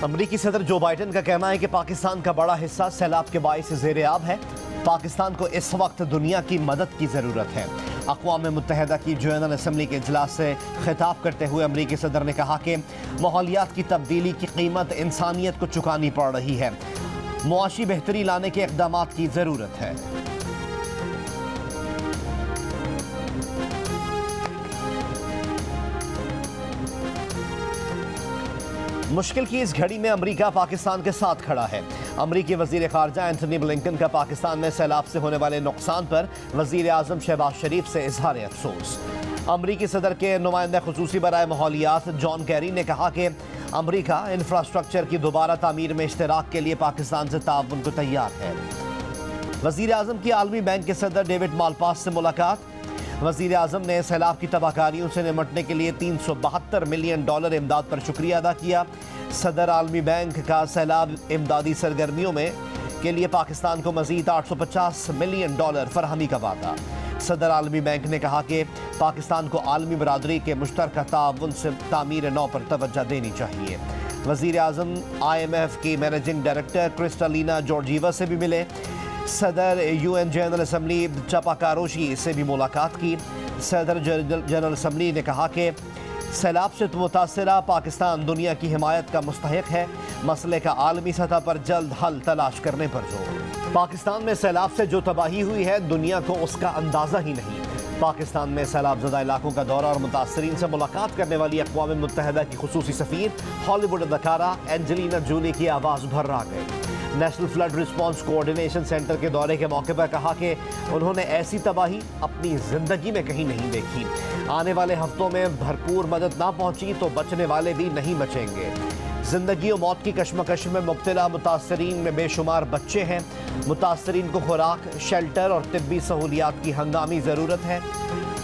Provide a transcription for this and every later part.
अमरीकी सदर जो बाइडन का कहना है कि पाकिस्तान का बड़ा हिस्सा सैलाब के बाइस ज़ेर-ए-आब है। पाकिस्तान को इस वक्त दुनिया की मदद की ज़रूरत है। अक़वाम मुत्तहिदा की जनरल असम्बली के इजलास से खिताब करते हुए अमरीकी सदर ने कहा कि माहौलियात की तब्दीली की कीमत इंसानियत को चुकानी पड़ रही है। मुआशी बेहतरी लाने के इक़दामात की ज़रूरत है। मुश्किल की इस घड़ी में अमरीका पाकिस्तान के साथ खड़ा है। अमरीकी वज़ीर ख़ारजा एंथनी ब्लिंकन का पाकिस्तान में सैलाब से होने वाले नुकसान पर वज़ीर आज़म शहबाज शरीफ से इज़हार अफसोस। अमरीकी सदर के नुमाइंदा ख़ुसूसी बराए माहौलियात जॉन कैरी ने कहा कि अमरीका इंफ्रास्ट्रक्चर की दोबारा तामीर में इश्तराक के लिए पाकिस्तान से ताउन को तैयार है। वज़ीर आज़म की आलमी बैंक के सदर डेविड मालपास से मुलाकात। वज़ीर आज़म ने सैलाब की तबाहकारियों से निमटने के लिए $372 मिलियन इमदाद पर शुक्रिया अदा किया। सदर आलमी बैंक का सैलाब इमदादी सरगर्मियों में के लिए पाकिस्तान को मज़ीद $850 मिलियन फरहमी का वादा। सदर आलमी बैंक ने कहा कि पाकिस्तान को आलमी बरादरी के मुश्तरका ताउन से तामीर नौ पर तवज्जो देनी चाहिए। वज़ीर आज़म IMF की मैनेजिंग डायरेक्टर क्रिस्टलिना जॉर्जीवा से भी मिले। सदर UN जनरल असम्बली चापाकारोशी से भी मुलाकात की। सदर जनरल असम्बली ने कहा कि सैलाब से मुतासरा पाकिस्तान दुनिया की हिमायत का मुस्तहिक है। मसले का आलमी सतह पर जल्द हल तलाश करने पर जोर। पाकिस्तान में सैलाब से जो तबाही हुई है दुनिया को उसका अंदाज़ा ही नहीं। पाकिस्तान में सैलाब ज़दा इलाकों का दौरा और मुतासरीन से मुलाकात करने वाली अक़वाम मुत्तहिदा की ख़ुसूसी सफ़ीर हॉलीवुड अदाकारा एंजेलिना जूली की आवाज़ भर्रा गई। National flood response coordination centre के दौरे के मौके पर कहा कि उन्होंने ऐसी तबाही अपनी ज़िंदगी में कहीं नहीं देखी। आने वाले हफ्तों में भरपूर मदद ना पहुंची तो बचने वाले भी नहीं बचेंगे। ज़िंदगी और मौत की कशमकश में मुब्तला मुतासरीन में बेशुमार बच्चे हैं। मुतासरीन को खुराक, शेल्टर और तिब्बी सहूलियात की हंगामी ज़रूरत है।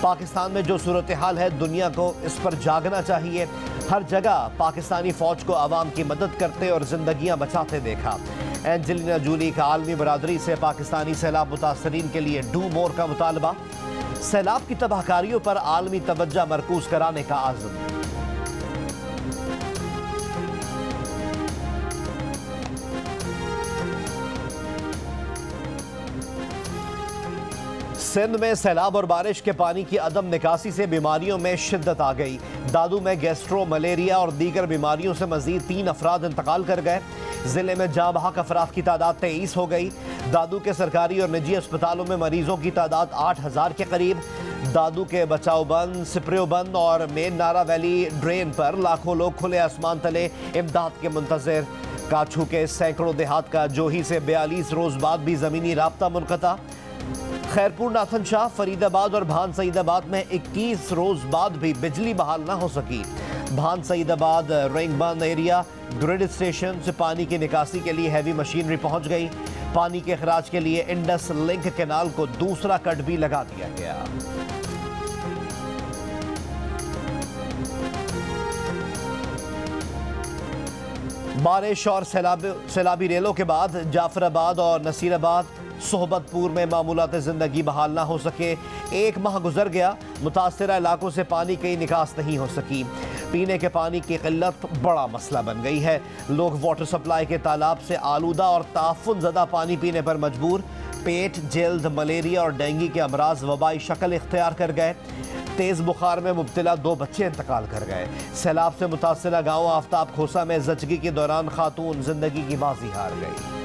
पाकिस्तान में जो सूरत हाल है दुनिया को इस पर जागना चाहिए। हर जगह पाकिस्तानी फ़ौज को आवाम की मदद करते और ज़िंदगियाँ बचाते देखा। एंजेलिना जूली का आलमी बरादरी से पाकिस्तानी सैलाब मुतासरीन के लिए डू मोर का मुतालबा। सैलाब की तबाहकारियों पर आलमी तवज्जो मरकूज कराने का आज़म। सिंध में सैलाब और बारिश के पानी की अदम निकासी से बीमारियों में शिद्दत आ गई। दादू में गैस्ट्रो, मलेरिया और दीगर बीमारियों से मजीद 3 अफराद इंतकाल कर गए। ज़िले में जाँ बहक अफराद की तादाद 23 हो गई। दादू के सरकारी और निजी अस्पतालों में मरीजों की तादाद 8000 के करीब। दादू के बचाव बंद, सिपरियो बंद और मेन नारा वैली ड्रेन पर लाखों लोग खुले आसमान तले इमदाद के मुंतज़िर। काछू के सैकड़ों देहात का जोही से 42 रोज़ बाद भी ज़मीनी राब्ता मुनक़ता। खैरपुर, नाथन शाह, फरीदाबाद और भान सईदाबाद में 21 रोज़ बाद भी बिजली बहाल ना हो सकी। भान सईदाबाद रिंगबंद एरिया ग्रिड स्टेशन से पानी की निकासी के लिए हैवी मशीनरी पहुंच गई। पानी के अखराज के लिए इंडस लिंक कैनाल को दूसरा कट भी लगा दिया गया। बारिश और सैलाबी रेलों के बाद जाफराबाद और नसीराबाद, सोहबतपुर में मामूलात ज़िंदगी बहाल ना हो सके। 1 माह गुजर गया, मुतासरा इलाकों से पानी की निकास नहीं हो सकी। पीने के पानी की किल्लत बड़ा मसला बन गई है। लोग वाटर सप्लाई के तालाब से आलूदा और ताफुन ज़दा पानी पीने पर मजबूर। पेट, जल्द, मलेरिया और डेंगू के अमराज वबाई शक्ल इख्तियार कर गए। तेज़ बुखार में मुब्तला 2 बच्चे इंतकाल कर गए। सैलाब से मुतासरा गाँव आफ्ताब खोसा में ज़चगी के दौरान खातून ज़िंदगी की बाजी हार गई।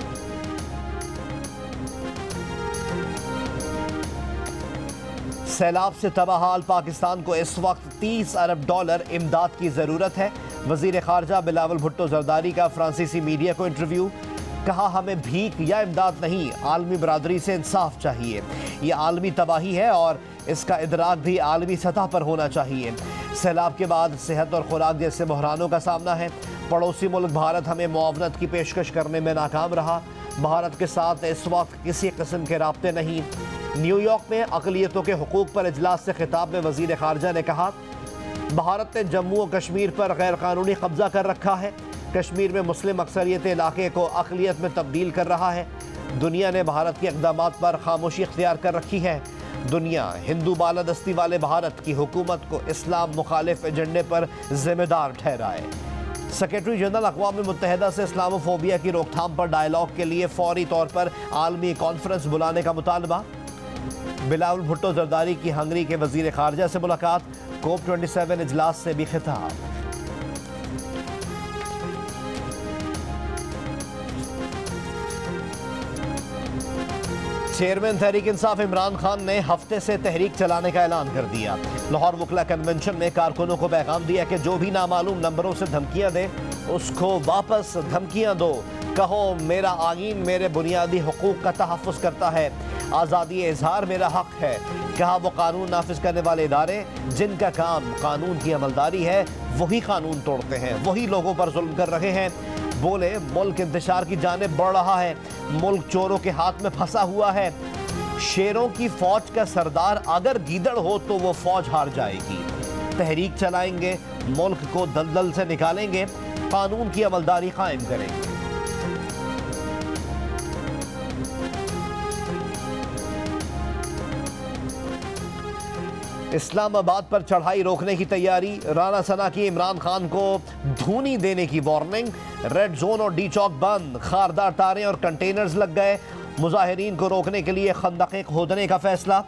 सैलाब से तबाहाल पाकिस्तान को इस वक्त $30 अरब इमदाद की ज़रूरत है। वज़ीर ख़ारजा बिलावल भुट्टो ज़रदारी का फ्रांसीसी मीडिया को इंटरव्यू। कहा, हमें भीख या इमदाद नहीं, आलमी बरादरी से इंसाफ चाहिए। ये आलमी तबाही है और इसका इदराक भी आलमी सतह पर होना चाहिए। सैलाब के बाद सेहत और खुराक जैसे बहरानों का सामना है। पड़ोसी मुल्क भारत हमें मुआवनत की पेशकश करने में नाकाम रहा। भारत के साथ इस वक्त किसी किस्म के राब्ते नहीं। न्यूयॉर्क में अक़लियतों के हुकूक़ पर इजलास से खिताब में वज़ीर ख़ारजा ने कहा, भारत ने जम्मू और कश्मीर पर गैर कानूनी कब्जा कर रखा है। कश्मीर में मुस्लिम अक्सरियत इलाके को अक़लियत में तब्दील कर रहा है। दुनिया ने भारत के इक़दामात पर खामोशी इख्तियार कर रखी है। दुनिया हिंदू बालादस्ती वाले भारत की हुकूमत को इस्लाम मुखालिफ एजेंडे पर जिम्मेदार ठहराए। सेक्रेटरी जनरल अक़वाम मुत्तहिदा से इस्लामोफोबिया की रोकथाम पर डायलॉग के लिए फौरी तौर पर आलमी कॉन्फ्रेंस बुलाने का मुतालबा। बिलावल भुट्टो जरदारी की हंगरी के वजीर खारजा से मुलाकात। COP27 इजलास से भी खिताब। चेयरमैन तहरीक इंसाफ इमरान खान ने हफ्ते से तहरीक चलाने का ऐलान कर दिया। लाहौर वकला कन्वेंशन में कारकुनों को पैगाम दिया कि जो भी नामालूम नंबरों से धमकियां दे उसको वापस धमकियां दो। कहो मेरा आईन मेरे बुनियादी हुकूक का तहफ़्फ़ुज़ करता है, आज़ादी इज़हार मेरा हक है। कहा वो कानून नाफिज करने वाले इदारे जिनका काम कानून की अमलदारी है वही कानून तोड़ते हैं, वही लोगों पर जुल्म कर रहे हैं। बोले मुल्क इंतशार की जानिब बढ़ रहा है, मुल्क चोरों के हाथ में फंसा हुआ है। शेरों की फौज का सरदार अगर गीदड़ हो तो वो फौज हार जाएगी। तहरीक चलाएंगे, मुल्क को दलदल से निकालेंगे, कानून की अमलदारी कायम करेंगे। इस्लामाबाद पर चढ़ाई रोकने की तैयारी। राना सना की इमरान खान को धूनी देने की वार्निंग। रेड जोन और डी चौक बंद, खारदार तारें और कंटेनर्स लग गए। मुजाहिरीन को रोकने के लिए खंदकें खोदने का फैसला।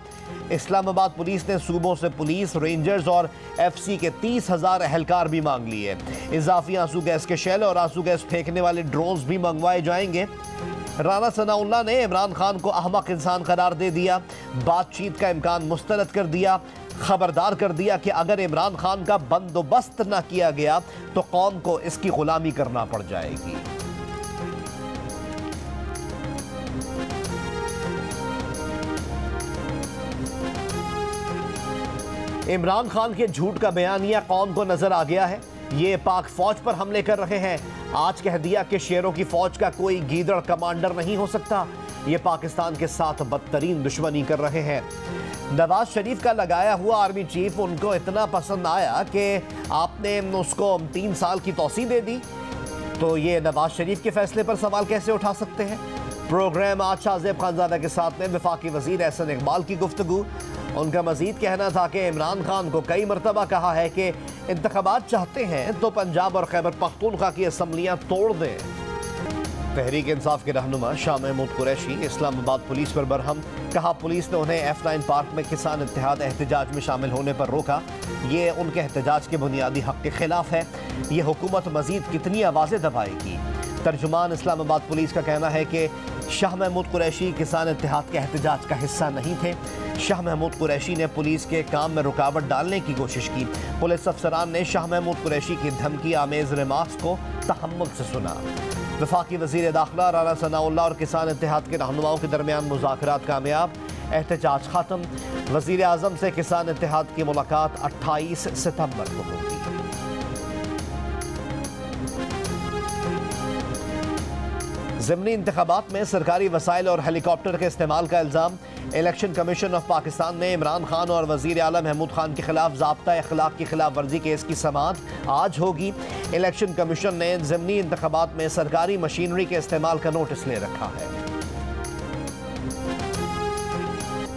इस्लामाबाद पुलिस ने सूबों से पुलिस, रेंजर्स और FC के 30,000 एहलकार भी मांग लिए। इजाफी आंसू गैस के शेल और आंसू गैस फेंकने वाले ड्रोन्स भी मंगवाए जाएंगे। राना सनाउल्लाह ने इमरान खान को अहमक इंसान करार दे दिया। बातचीत का इम्कान मुस्तरद कर दिया। खबरदार कर दिया कि अगर इमरान खान का बंदोबस्त न किया गया तो कौम को इसकी गुलामी करना पड़ जाएगी। इमरान खान के झूठ का बयानिया कौम को नजर आ गया है। ये पाक फौज पर हमले कर रहे हैं। आज कह दिया कि शेरों की फौज का कोई गीदड़ कमांडर नहीं हो सकता। ये पाकिस्तान के साथ बदतरीन दुश्मनी कर रहे हैं। नवाज शरीफ का लगाया हुआ आर्मी चीफ उनको इतना पसंद आया कि आपने उसको 3 साल की तौसी दे दी। तो ये नवाज शरीफ के फैसले पर सवाल कैसे उठा सकते हैं। प्रोग्राम आज शाहजेब खानजादा के साथ में वफाकी वजीर एहसन इकबाल की गुफ्तगू। उनका मजीद कहना था कि इमरान खान को कई मरतबा कहा है कि इंतखाबात चाहते हैं तो पंजाब और खैबर पख्तूनख्वा की असम्बलियाँ तोड़ दें। तहरीक इंसाफ के रहनुमा शाह महमूद कुरैशी इस्लामाबाद पुलिस पर बरहम। कहा पुलिस ने उन्हें F9 पार्क में किसान इत्तेहाद एहतजाज में शामिल होने पर रोका। ये उनके एहतजाज के बुनियादी हक के खिलाफ है। ये हुकूमत मजीद कितनी आवाज़ें दबाएगी। तर्जुमान इस्लामाबाद पुलिस का कहना है कि शाह महमूद कुरैशी किसान इत्तेहाद के एहतजाज का हिस्सा नहीं थे। शाह महमूद कुरैशी ने पुलिस के काम में रुकावट डालने की कोशिश की। पुलिस अफसरान ने शाह महमूद कुरैशी की धमकी आमेज रिमार्क्स को तहम्मुल से सुना। वफाकी वज़ीर दाखिला राना सनाउल्लाह और किसान इत्तेहाद के रहनुमाओं के दरमियान मुज़ाकरात कामयाब, एहतजाज ख़त्म। वज़ीर आज़म से किसान इत्तेहाद की मुलाकात 28 सितंबर को होगी। ज़िमनी इंतखाबात में सरकारी वसाइल और हेलीकॉप्टर के इस्तेमाल का इल्ज़ाम। इलेक्शन कमीशन ऑफ पाकिस्तान ने इमरान खान और वज़ीर आला महमूद खान के खिलाफ ज़ाब्ता अखलाक की खिलाफ वर्जी केस की समाअत आज होगी। इलेक्शन कमीशन ने ज़िमनी इंतखाबात में सरकारी मशीनरी के इस्तेमाल का नोटिस ले रखा है।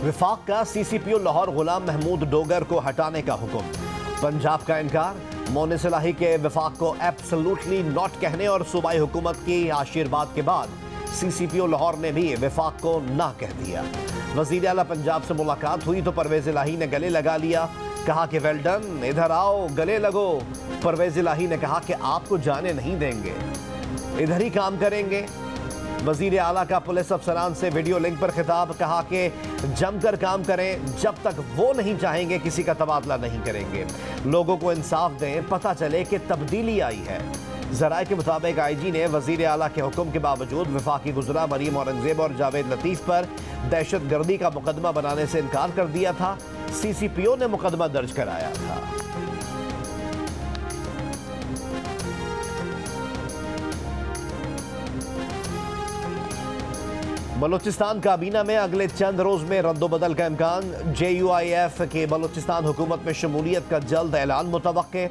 विफाक का CCPO लाहौर गुलाम महमूद डोगर को हटाने का हुक्म। पंजाब का इनकार। मोने सलाही के विफाक को एब्सोल्युटली नॉट कहने और सूबाई हुकूमत की आशीर्वाद के बाद CCPO लाहौर ने भी विफाक को ना कह दिया। वज़ीर आला पंजाब से मुलाकात हुई तो परवेज़ इलाही ने गले लगा लिया। कहा कि वेल डन, इधर आओ गले लगो। परवेज़ इलाही ने कहा कि आपको जाने नहीं देंगे, इधर ही काम करेंगे। वज़ीर आला का पुलिस अफसरान से वीडियो लिंक पर खिताब। कहा कि जमकर काम करें, जब तक वो नहीं चाहेंगे किसी का तबादला नहीं करेंगे। लोगों को इंसाफ दें, पता चले कि तब्दीली आई है। ज़राए के मुताबिक IG ने वज़ीर आला के हुक्म के बावजूद वफाकी गुज़रा मरीम औरंगज़ेब और जावेद लतीफ़ पर दहशत गर्दी का मुकदमा बनाने से इनकार कर दिया था। CCPO ने मुकदमा दर्ज कराया था। बलूचिस्तान काबीना में अगले चंद रोज में रद्दोबदल का इम्कान। JUIF के बलूचिस्तान हुकूमत में शमूलियत का जल्द ऐलान मुतवक्के।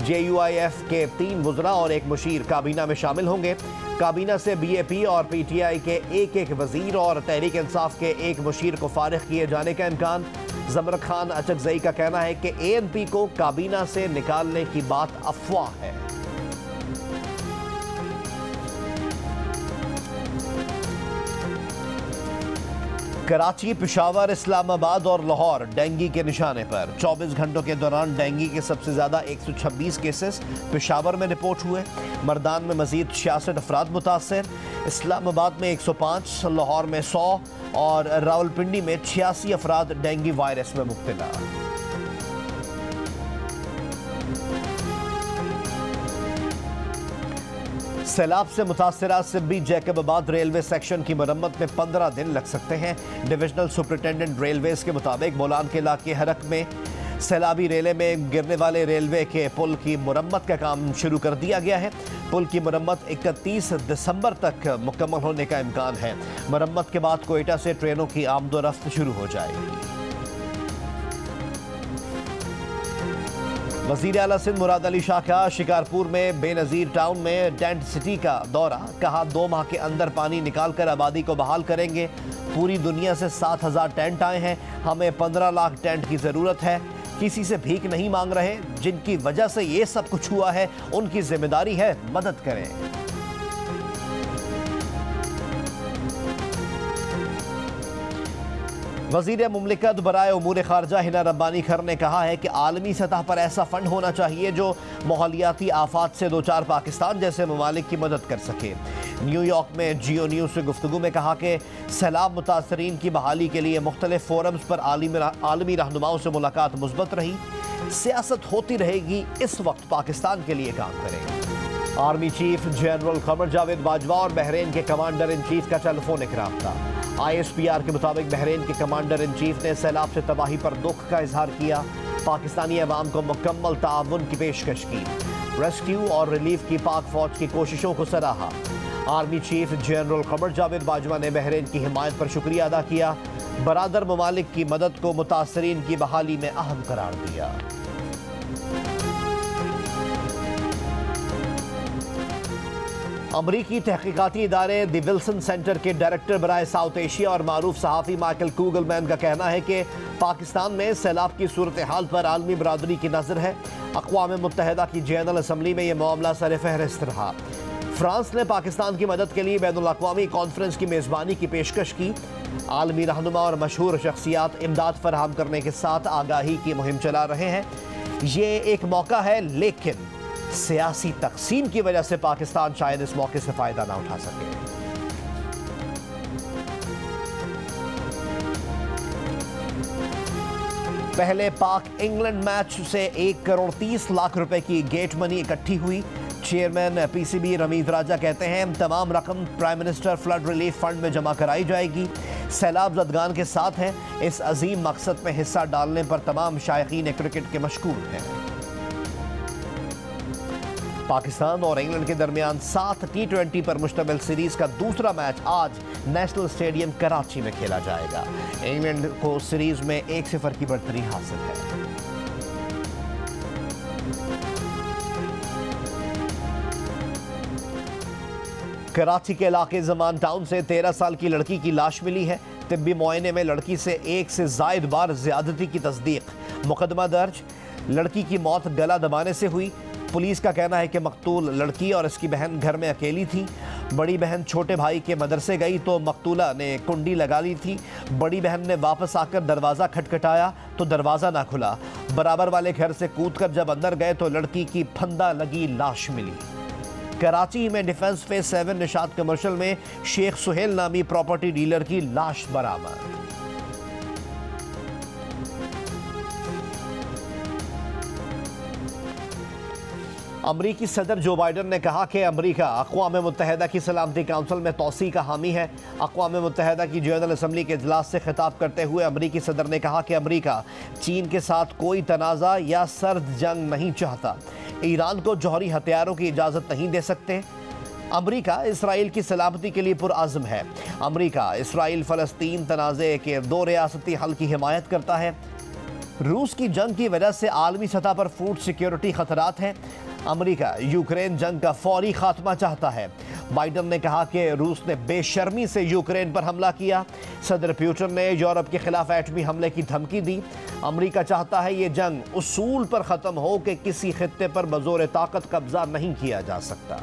JUIF के 3 वज़रा और 1 मुशीर काबीना में शामिल होंगे। काबीना से BAP और PTI के एक वजीर और तहरीक इंसाफ के 1 मुशीर को फारिग किए जाने का इम्कान। ज़मरत खान अचकज़ई का कहना है कि ANP को काबीना से निकालने की बात अफवाह है। कराची, पिशावर, इस्लामाबाद और लाहौर डेंगू के निशाने पर। 24 घंटों के दौरान डेंगू के सबसे ज़्यादा 126 केसेस पिशावर में रिपोर्ट हुए। मर्दान में मजीद 66 अफराद मुतासर। इस्लामाबाद में 105, लाहौर में 100 और रावलपिंडी में 86 अफराद डेंगू वायरस में मुब्तला। सैलाब से मुतासरा सिब्बी जैकबाबाद रेलवे सेक्शन की मरम्मत में 15 दिन लग सकते हैं। डिविजनल सुपरिटेंडेंट रेलवेज के मुताबिक बोलान के इलाके हरक में सैलाबी रेले में गिरने वाले रेलवे के पुल की मुरम्मत का काम शुरू कर दिया गया है। पुल की मुरम्मत 31 दिसंबर तक मुकम्मल होने का इम्कान है। मुरम्मत के बाद कोयटा से ट्रेनों की आमदोरफ्त शुरू हो जाएगी। वज़ीर आला सिंध मुराद अली शाह का शिकारपुर में बेनज़ीर टाउन में टेंट सिटी का दौरा। कहा 2 माह के अंदर पानी निकाल कर आबादी को बहाल करेंगे। पूरी दुनिया से 7,000 टेंट आए हैं, हमें 15 लाख टेंट की ज़रूरत है। किसी से भीख नहीं मांग रहे, जिनकी वजह से ये सब कुछ हुआ है उनकी जिम्मेदारी है, मदद करें। वज़ीर मुमलिकत बराए उमूर खारजा हिना रब्बानी खर ने कहा है कि आलमी सतह पर ऐसा फंड होना चाहिए जो माहौलियाती आफात से दो चार पाकिस्तान जैसे ममालिक की मदद कर सके। न्यूयॉर्क में जियो न्यूज़ से गुफ्तगू में कहा कि सैलाब मुतासरीन की बहाली के लिए मुख्तलिफ फोरम्स पर आलमी रहनुमाओं से मुलाकात मुस्बत रही। सियासत होती रहेगी, इस वक्त पाकिस्तान के लिए काम करेंगे। Army chief general Qamar Javed Bajwa और बहरीन के कमांडर इन चीफ का टेलीफोनिक राब्ता। ISPR के मुताबिक बहरीन के कमांडर इन चीफ ने सैलाब से तबाही पर दुख का इजहार किया। पाकिस्तानी अवाम को मुकम्मल ताउन की पेशकश की। रेस्क्यू और रिलीफ की पाक फौज की कोशिशों को सराहा। Army chief general Qamar Javed Bajwa ने बहरीन की हिमायत पर शुक्रिया अदा किया। बरादर ममालिक की मदद को मुतासरीन की बहाली में अहम करार दिया। अमरीकी तहकीकाती इदारे द विल्सन सेंटर के डायरेक्टर बराए साउथ एशिया और मारूफ सहाफ़ी माइकल कूगलमैन का कहना है कि पाकिस्तान में सैलाब की सूरत हाल पर आलमी बरादरी की नज़र है। अक़वाम मुत्तहिदा की जनरल असम्बली में यह मामला सर फहरिस्त रहा। फ्रांस ने पाकिस्तान की मदद के लिए बैनुल अक़वामी कॉन्फ्रेंस की मेज़बानी की पेशकश की। आलमी रहनुमा और मशहूर शख्सियात इमदाद फराहम करने के साथ आगाही की मुहिम चला रहे हैं। ये एक मौका है, लेकिन सियासी तकसीम की वजह से पाकिस्तान शायद इस मौके से फायदा ना उठा सके। पहले पाक इंग्लैंड मैच से 1 करोड़ 30 लाख रुपए की गेट मनी इकट्ठी हुई। चेयरमैन PCB रमीज राजा कहते हैं तमाम रकम prime minister flood relief fund में जमा कराई जाएगी। सैलाब ज़दगान के साथ हैं। इस अजीम मकसद में हिस्सा डालने पर तमाम शायकीन क्रिकेट के मशकूर हैं। पाकिस्तान और इंग्लैंड के दरमियान 7 T20 पर मुश्तमिल सीरीज का दूसरा मैच आज नेशनल स्टेडियम कराची में खेला जाएगा। इंग्लैंड को सीरीज में 1-0 की बढ़तरी हासिल है। कराची के इलाके जमान टाउन से 13 साल की लड़की की लाश मिली है। तिब्बी मुआयने में लड़की से 1 से ज़ायद बार ज्यादती की तस्दीक। मुकदमा दर्ज। लड़की की मौत गला दबाने से हुई। पुलिस का कहना है कि मकतूल लड़की और इसकी बहन घर में अकेली थी। बड़ी बहन छोटे भाई के मदरसे गई तो मकतूला ने कुंडी लगा ली थी। बड़ी बहन ने वापस आकर दरवाज़ा खटखटाया तो दरवाज़ा ना खुला। बराबर वाले घर से कूदकर जब अंदर गए तो लड़की की फंदा लगी लाश मिली। कराची में डिफेंस फेज 7 निशात कमर्शियल में शेख सुहेल नामी प्रॉपर्टी डीलर की लाश बरामद। अमरीकी सदर जो बाइडन ने कहा कि अमरीका अक़वाम मुत्तहिदा की सलामती काउंसिल में तोसी का हामी है। अक़वाम मुत्तहिदा की जनरल असम्बली के इजलास से खिताब करते हुए अमरीकी सदर ने कहा कि अमरीका चीन के साथ कोई तनाज़ा या सर्द जंग नहीं चाहता। ईरान को जौहरी हथियारों की इजाज़त नहीं दे सकते। अमरीका इसराइल की सलामती के लिए पुरआज़म है। अमरीका इसराइल फ़लस्तीन तनाज़े के 2 रियासती हल की हिमायत करता है। रूस की जंग की वजह से आलमी सतह पर फूड सिक्योरिटी खतरात हैं। अमरीका यूक्रेन जंग का फौरी खात्मा चाहता है। बाइडन ने कहा कि रूस ने बेशर्मी से यूक्रेन पर हमला किया। सदर पुतिन ने यूरोप के खिलाफ एटमी हमले की धमकी दी। अमरीका चाहता है ये जंग उसूल पर ख़त्म हो कि किसी खित्ते पर बज़ोर ताकत कब्जा नहीं किया जा सकता।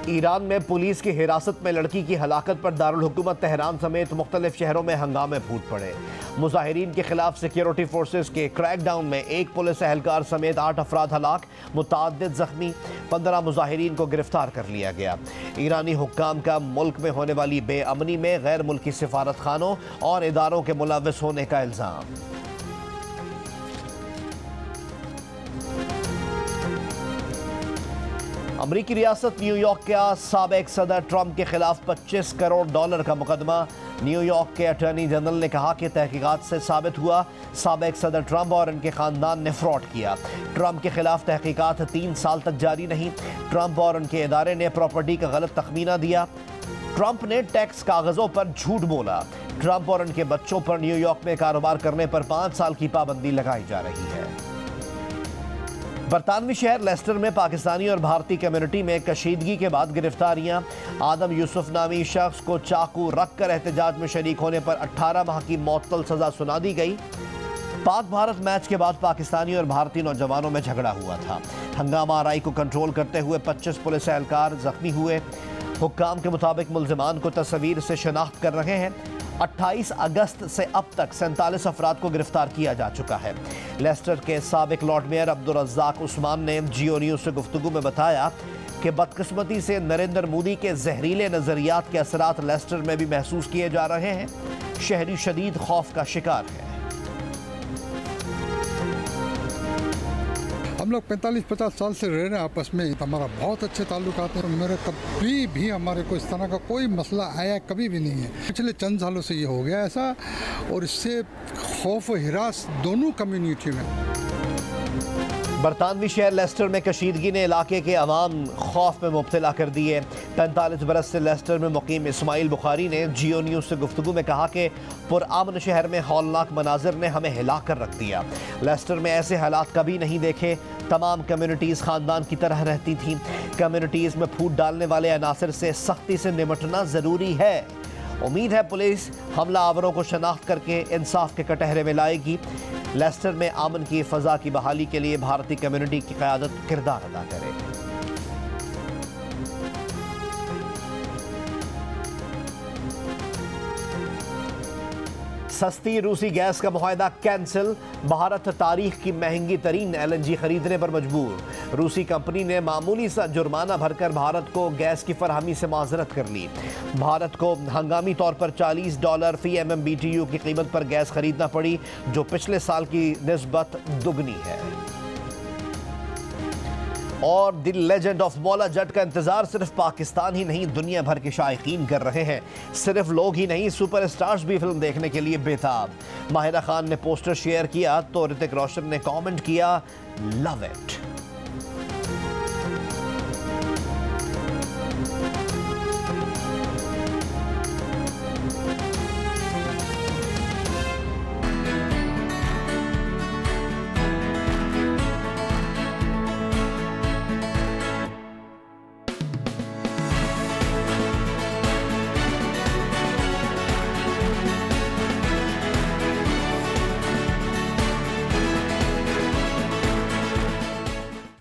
ईरान में पुलिस की हिरासत में लड़की की हलाकत पर दारुल हुकूमत तेहरान समेत मुख्तलिफ शहरों में हंगामे फूट पड़े। मुजाहिरीन के खिलाफ सिक्योरिटी फोर्सेस के क्रैकडाउन में एक पुलिस एहलकार समेत 8 अफराद हलाक, मुतअद्दिद जख्मी, 15 मुजाहिरीन को गिरफ्तार कर लिया गया। ईरानी हुक्काम का मुल्क में होने वाली बेअमनी में गैर मुल्की सिफारत खानों और इदारों के मुलव्वस होने का इल्ज़ाम। अमरीकी रियासत न्यूयॉर्क का साबिक सदर ट्रंप के खिलाफ $25 करोड़ का मुकदमा। न्यूयॉर्क के अटॉर्नी जनरल ने कहा कि तहकीकात से साबित हुआ साबिक सदर ट्रंप और इनके खानदान ने फ्रॉड किया। ट्रंप के खिलाफ तहकीकात 3 साल तक जारी रही। ट्रंप और उनके इदारे ने प्रॉपर्टी का गलत तखमीना दिया। ट्रंप ने टैक्स कागजों पर झूठ बोला। ट्रंप और उनके बच्चों पर न्यूयॉर्क में कारोबार करने पर 5 साल की पाबंदी लगाई जा रही है। बरतानवी शहर लेस्टर में पाकिस्तानी और भारतीय कम्युनिटी में कशीदगी के बाद गिरफ्तारियां। आदम यूसुफ नामी शख्स को चाकू रखकर एहतजाज में शरीक होने पर 18 माह की मौतल सजा सुना दी गई। पाक भारत मैच के बाद पाकिस्तानी और भारतीय नौजवानों में झगड़ा हुआ था। हंगामा आराई को कंट्रोल करते हुए 25 पुलिस एहलकार जख्मी हुए। हुक्काम के मुताबिक मुल्जिमान को तस्वीर से शनाख्त कर रहे हैं। 28 अगस्त से अब तक 47 अफराद को गिरफ्तार किया जा चुका है। लेस्टर के साबिक लॉर्ड मेयर अब्दुल रज़्ज़ाक उस्मान ने जियो न्यूज़ से गुफ्तगू में बताया कि बदकिस्मती से नरेंद्र मोदी के जहरीले नज़रियात के असरात लेस्टर में भी महसूस किए जा रहे हैं। शहरी शदीद खौफ का शिकार है। हम लोग 45-50 साल से रह रहे हैं आपस में, हमारा बहुत अच्छे ताल्लुकात हैं। मेरे कभी भी हमारे को इस तरह का कोई मसला आया कभी भी नहीं है। पिछले चंद सालों से ये हो गया ऐसा, और इससे खौफ और हिरास दोनों कम्युनिटी में। बरतानवी शहर लेस्टर में कशीदगी ने इलाके के अवाम खौफ में मुब्तला कर दिए। 45 बरस से लेस्टर में मुकीम इस्माइल बुखारी ने जियो न्यूज़ से गुफ्तगू में कहा कि पुरअमन शहर में हौलनाक मनाजिर ने हमें हिला कर रख दिया। लेस्टर में ऐसे हालात कभी नहीं देखे। तमाम कम्युनिटीज़ ख़ानदान की तरह रहती थीं। कम्युनिटीज़ में फूट डालने वाले अनासर से सख्ती से निपटना ज़रूरी है। उम्मीद है पुलिस हमला आवरों को शनाख्त करके इंसाफ के कटहरे में लाएगी। लेस्टर में अमन की फ़ज़ा की बहाली के लिए भारतीय कम्युनिटी की क़यादत किरदार अदा करे। सस्ती रूसी गैस का मुआहदा कैंसिल। भारत तारीख की महंगी तरीन LNG खरीदने पर मजबूर। रूसी कंपनी ने मामूली सा जुर्माना भरकर भारत को गैस की फरहमी से माजरत कर ली। भारत को हंगामी तौर पर $40 फी MMBTU की कीमत पर गैस खरीदना पड़ी, जो पिछले साल की निस्बत दुगनी है। और the legend of Maula Jatt का इंतजार सिर्फ पाकिस्तान ही नहीं, दुनिया भर के शायकीन कर रहे हैं। सिर्फ लोग ही नहीं, सुपरस्टार्स भी फिल्म देखने के लिए बेताब। माहिरा खान ने पोस्टर शेयर किया तो ऋतिक रोशन ने कमेंट किया, लव इट।